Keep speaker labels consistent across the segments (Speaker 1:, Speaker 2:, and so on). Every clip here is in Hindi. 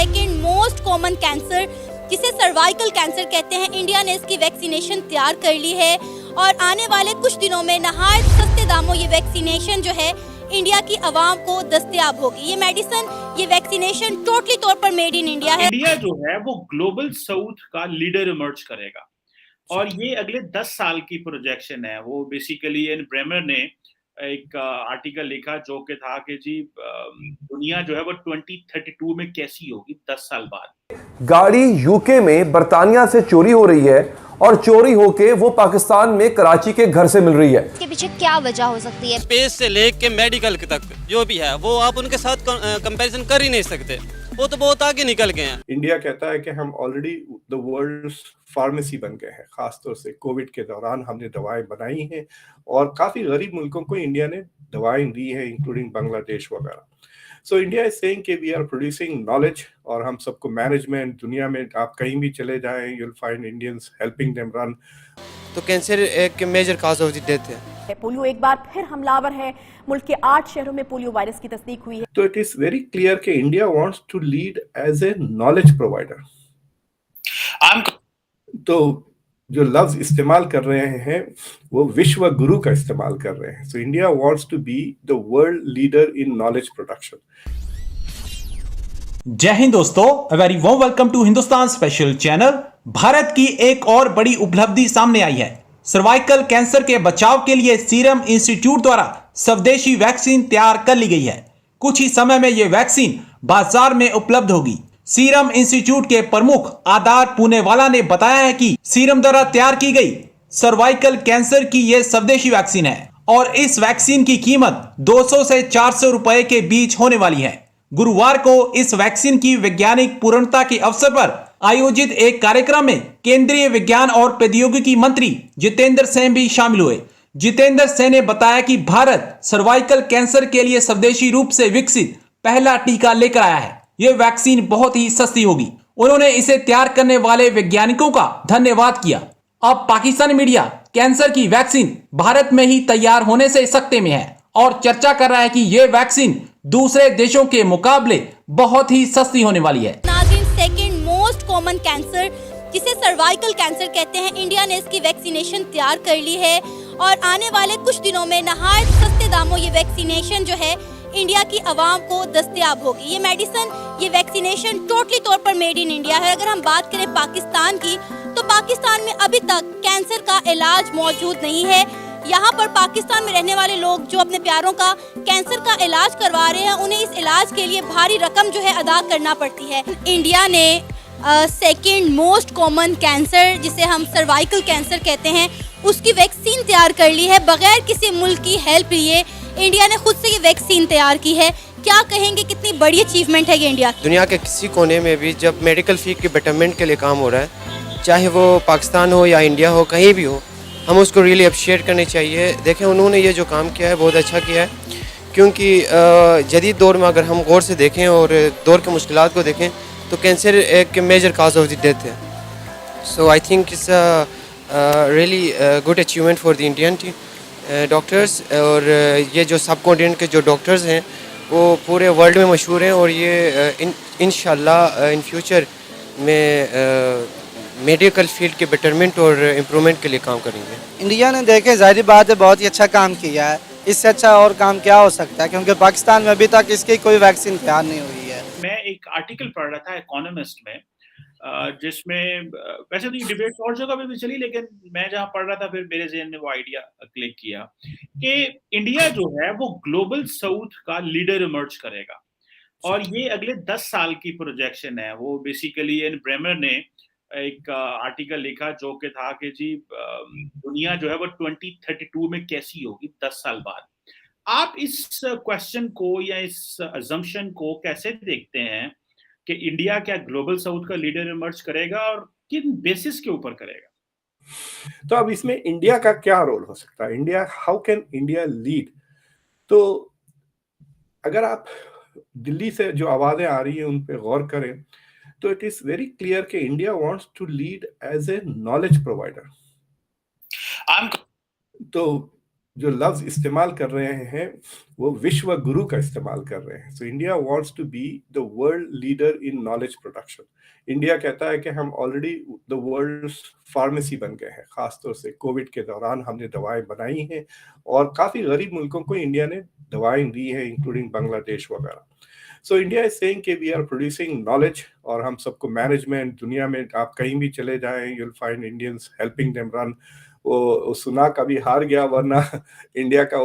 Speaker 1: सेकंड मोस्ट कॉमन कैंसर जिसे सर्वाइकल कैंसर कहते हैं, इंडिया ने इसकी वैक्सीनेशन तैयार कर ली है और आने वाले कुछ दिनों में नहायत सस्ते दामों ये वैक्सीनेशन जो है इंडिया की आवाम को दस्तयाब होगी। ये मेडिसिन, ये वैक्सीनेशन टोटली तौर पर मेड इन इंडिया है।
Speaker 2: इंडिया जो है वो ग्लोबल साउथ का लीडर इमर्ज करेगा और ये अगले 10 साल की प्रोजेक्शन है। वो बेसिकली एन ब्रेमर ने एक आर्टिकल लिखा जो कि था कि जी दुनिया जो है वो 2032 में कैसी होगी 10 साल बाद।
Speaker 3: गाड़ी यूके में बर्तानिया से चोरी हो रही है और चोरी होके वो पाकिस्तान में कराची के घर से मिल रही है।
Speaker 1: इसके पीछे क्या वजह हो सकती है?
Speaker 4: स्पेस से लेके मेडिकल तक जो भी है वो आप उनके साथ कंपैरिजन कर ही नहीं सकते, वो तो बहुत आगे निकल गए हैं।
Speaker 5: इंडिया कहता है कि हम ऑलरेडी द वर्ल्ड फार्मेसी बन गए हैं। खासतौर से कोविड के दौरान हमने दवाएं बनाई हैं और काफी गरीब मुल्कों को इंडिया ने दवाएं दी है, इंक्लूडिंग बांग्लादेश वगैरह। सो इंडिया इज सेइंग कि वी आर प्रोड्यूसिंग नॉलेज और हम सबको मैनेजमेंट, दुनिया में आप कहीं भी चले जाएं you will find Indians helping them run.
Speaker 4: तो कैंसर एक major cause of the death है।
Speaker 6: पोलियो एक बार फिर हमलावर है। मुल्क के 8 शहरों में पोलियो वायरस की तस्दीक हुई है।
Speaker 5: तो इट इज वेरी क्लियर कि India wants to lead as a knowledge provider. तो जो लफ्ज इस्तेमाल कर रहे हैं वो विश्व गुरु का इस्तेमाल कर रहे हैं। So India wants to be the world leader in knowledge production.
Speaker 7: जय हिंद दोस्तों, a very warm welcome to Hindustan special channel. Bharat की एक और बड़ी उपलब्धि सामने आई है। सर्वाइकल कैंसर के बचाव के लिए सीरम इंस्टीट्यूट द्वारा स्वदेशी वैक्सीन तैयार कर ली गई है। कुछ ही समय में यह वैक्सीन बाजार में उपलब्ध होगी। सीरम इंस्टीट्यूट के प्रमुख आदार पुनेवाला ने बताया है कि सीरम द्वारा तैयार की गई सर्वाइकल कैंसर की यह स्वदेशी वैक्सीन है और इस वैक्सीन की कीमत 200 से 400 रुपए के बीच होने वाली है। गुरुवार को इस वैक्सीन की वैज्ञानिक पूर्णता के अवसर पर आयोजित एक कार्यक्रम में केंद्रीय विज्ञान और प्रौद्योगिकी मंत्री जितेंद्र सिंह भी शामिल हुए। जितेंद्र सिंह ने बताया कि भारत सर्वाइकल कैंसर के लिए स्वदेशी रूप से विकसित पहला टीका लेकर आया है। यह वैक्सीन बहुत ही सस्ती होगी। उन्होंने इसे तैयार करने वाले वैज्ञानिकों का धन्यवाद किया। अब पाकिस्तानी मीडिया कैंसर की वैक्सीन भारत में ही तैयार होने से सकते में है और चर्चा कर रहा है कि यह वैक्सीन दूसरे देशों के मुकाबले बहुत ही सस्ती होने वाली है।
Speaker 1: नाज़रीन, सेकंड मोस्ट कॉमन कैंसर जिसे सर्वाइकल कैंसर कहते हैं, इंडिया ने इसकी वैक्सीनेशन तैयार कर ली है और आने वाले कुछ दिनों में नहायत सस्ते दामों ये वैक्सीनेशन जो है इंडिया की आवाम को दस्तयाब होगी। ये मेडिसिन, ये वैक्सीनेशन टोटली तौर पर मेड इन इंडिया है। अगर हम बात करें पाकिस्तान की, तो पाकिस्तान में अभी तक कैंसर का इलाज मौजूद नहीं है। यहाँ पर पाकिस्तान में रहने वाले लोग जो अपने प्यारों का कैंसर का इलाज करवा रहे हैं, उन्हें इस इलाज के लिए भारी रकम जो है अदा करना पड़ती है। इंडिया ने सेकंड मोस्ट कॉमन कैंसर जिसे हम सर्वाइकल कैंसर कहते हैं, उसकी वैक्सीन तैयार कर ली है। बगैर किसी मुल्क की हेल्प लिए इंडिया ने खुद से ये वैक्सीन तैयार की है। क्या कहेंगे, कितनी बड़ी अचीवमेंट है ये इंडिया की?
Speaker 4: दुनिया के किसी कोने में भी जब मेडिकल फील्ड के बेटरमेंट के लिए काम हो रहा है, चाहे वो पाकिस्तान हो या इंडिया हो, कहीं भी हो, हम उसको रियली अप्रिशिएट करनी चाहिए। देखें, उन्होंने ये जो काम किया है बहुत अच्छा किया है, क्योंकि जदीद दौर में अगर हम गौर से देखें और दौर के मुश्किलात को देखें तो कैंसर एक major cause of the death है। So I think it's really good achievement for the Indian doctors. और ये जो सब कॉन्टिनेंट के जो डॉक्टर्स हैं वो पूरे वर्ल्ड में मशहूर हैं और ये इंशाल्लाह इन फ्यूचर में मेडिकल फील्ड के बेटरमेंट और इम्प्रूवमेंट के लिए काम करेंगे।
Speaker 8: इंडिया ने देखे, जाहिर बात है, बहुत ही अच्छा काम किया है। इससे अच्छा और काम क्या हो सकता है, क्योंकि पाकिस्तान में अभी तक इसकी कोई वैक्सीन तैयार नहीं हुई है।
Speaker 2: मैं एक आर्टिकल पढ़ रहा था इकोनॉमिस्ट में, जिसमें वैसे तो ये डिबेट और जगह पे भी चली, लेकिन मैं जहाँ पढ़ रहा था फिर मेरे ज़हन में वो आइडिया क्लिक किया कि इंडिया जो है वो ग्लोबल साउथ का लीडर इमर्ज करेगा और ये अगले 10 साल की प्रोजेक्शन है। वो बेसिकली एन ब्रेमर ने एक आर्टिकल लिखा जो कि था कि जी दुनिया जो है वो 2032 में कैसी होगी 10 साल बाद। आप इस क्वेश्चन को या इस अजम्पशन को कैसे देखते हैं कि इंडिया क्या ग्लोबल साउथ का लीडर इमर्ज करेगा और किन बेसिस के ऊपर करेगा?
Speaker 5: तो अब इसमें इंडिया का क्या रोल हो सकता है? India, how can India lead? तो अगर आप दिल्ली से जो आवाजें आ रही हैं उन पे गौर करें तो इट इज वेरी क्लियर कि India wants to lead as a knowledge provider. तो जो लफ्ज इस्तेमाल कर रहे हैं वो विश्व गुरु का इस्तेमाल कर रहे हैं। So India wants to be the world leader in knowledge production. India कहता है कि हम ऑलरेडी द वर्ल्ड फार्मेसी बन गए हैं। खासतौर से कोविड के दौरान हमने दवाएं बनाई हैं और काफी गरीब मुल्कों को इंडिया ने दवाएं दी है, इंक्लूडिंग बांग्लादेश वगैरह। सो इंडिया इज सेइंग कि वी आर प्रोड्यूसिंग नॉलेज और हम सबको मैनेजमेंट, दुनिया में आप कहीं भी चले जाएं you will find Indians helping them run. वो सुना कभी हार गया, वरना इंडिया का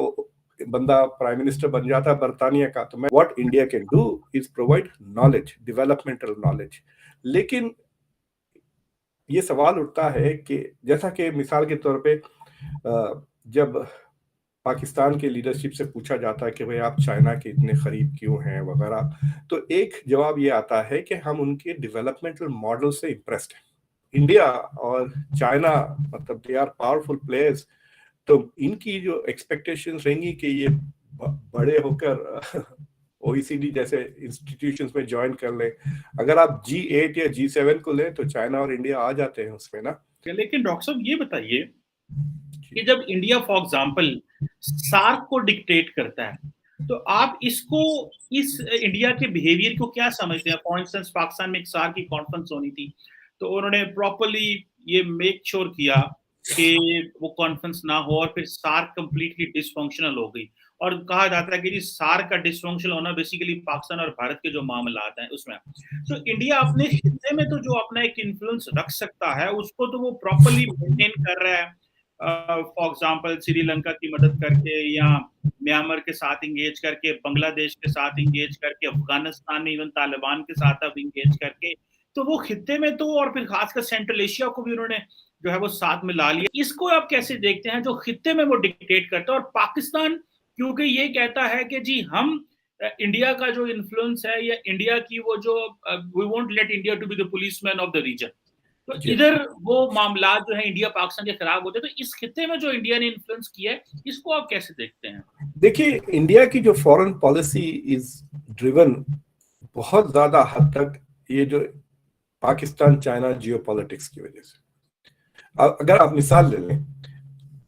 Speaker 5: बंदा प्राइम मिनिस्टर बन जाता बर्तानिया का। तो मैं what India can do is provide knowledge, developmental knowledge. लेकिन ये सवाल उठता है कि जैसा कि मिसाल के तौर पे जब पाकिस्तान के लीडरशिप से पूछा जाता है कि भाई आप चाइना के इतने करीब क्यों हैं वगैरह, तो एक जवाब ये आता है कि हम उनके डेवलपमेंटल मॉडल से इम्प्रेस्ड हैं। इंडिया और चाइना मतलब दे आर पावरफुल प्लेयर्स, तो इनकी जो एक्सपेक्टेशंस रहेंगी कि ये बड़े होकर OECD जैसे इंस्टीट्यूशंस में ज्वाइन कर लें। अगर आप G8 या G7 को लें तो चाइना और इंडिया आ जाते हैं उसमें ना।
Speaker 2: लेकिन डॉक्टर साहब ये बताइए कि जब इंडिया फॉर एग्जांपल सार्क को डिक्टेट करता है तो आप इसको, इस इंडिया के बिहेवियर को क्या समझते हैं? फॉर इंस्टेंस पाकिस्तान में एक सार्क की कॉन्फ्रेंस होनी थी तो उन्होंने प्रॉपर्ली ये मेक श्योर किया कि वो कॉन्फ्रेंस ना हो और फिर सार्क कंप्लीटली डिसफंक्शनल हो गई और कहा जाता है कि जी सार्क का डिसफंक्शनल होना बेसिकली पाकिस्तान और भारत के जो मामलात हैं उसमें। तो इंडिया अपने हिस्से में तो जो अपना एक इन्फ्लुएंस रख सकता है उसको तो वो प्रॉपर्ली मेंटेन कर रहा है, फॉर एग्जांपल श्रीलंका की मदद करके या म्यांमार के साथ इंगेज करके, बांग्लादेश के साथ इंगेज करके, अफगानिस्तान में इवन तालिबान के साथ अब इंगेज करके, तो वो खित्ते में तो और फिर खासकर सेंट्रल एशिया को भी उन्होंने जो है वो साथ में ला लिया। इसको आप कैसे देखते हैं जो खित्ते में वो डिक्टेट करता है और पाकिस्तान क्योंकि ये कहता है कि जी हम इंडिया का जो इन्फ्लुएंस है या इंडिया की वो जो we won't let India to be the policeman of the region, तो इधर वो मामला जो है इंडिया पाकिस्तान के खराब होते हैं। तो इस खित्ते में जो इंडिया ने इन्फ्लुएंस किया है इसको आप कैसे देखते हैं? देखिए,
Speaker 5: इंडिया की जो फॉरेन पॉलिसी इज ड्रिवन बहुत ज्यादा हद तक ये जो पाकिस्तान चाइना जियोपॉलिटिक्स की वजह से। अगर आप मिसाल ले लें,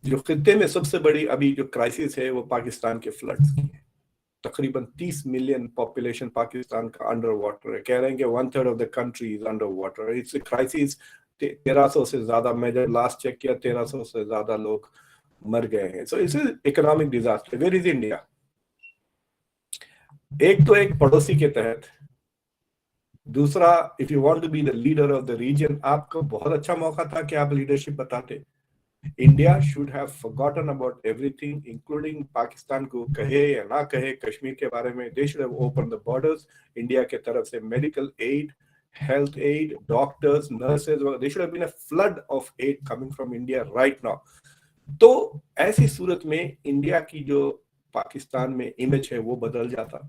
Speaker 5: जो खित्ते में सबसे बड़ी अभी जो क्राइसिस है वो पाकिस्तान के फ्लड्स की है। तकरीबन 30 मिलियन पॉपुलेशन पाकिस्तान का अंडर वाटर है। कह रहे हैं कि 1/3 of the country is under water. It's a crisis. 1300 से ज्यादा, मैं जब लास्ट चेक किया 1300 से ज्यादा लोग मर गए हैं। So it's economic disaster. Where is India? एक तो एक पड़ोसी के तहत, दूसरा if you want to be the leader of the region, आपको बहुत अच्छा मौका था कि आप लीडरशिप बताते। India should have forgotten about everything, including Pakistan को कहे या ना कहे कश्मीर के बारे में। They should have open the borders. India के तरफ से medical aid, health aid, doctors, nurses, they should have been a flood of aid coming from India right now. तो ऐसी सूरत में इंडिया की जो पाकिस्तान में इमेज है वो बदल जाता।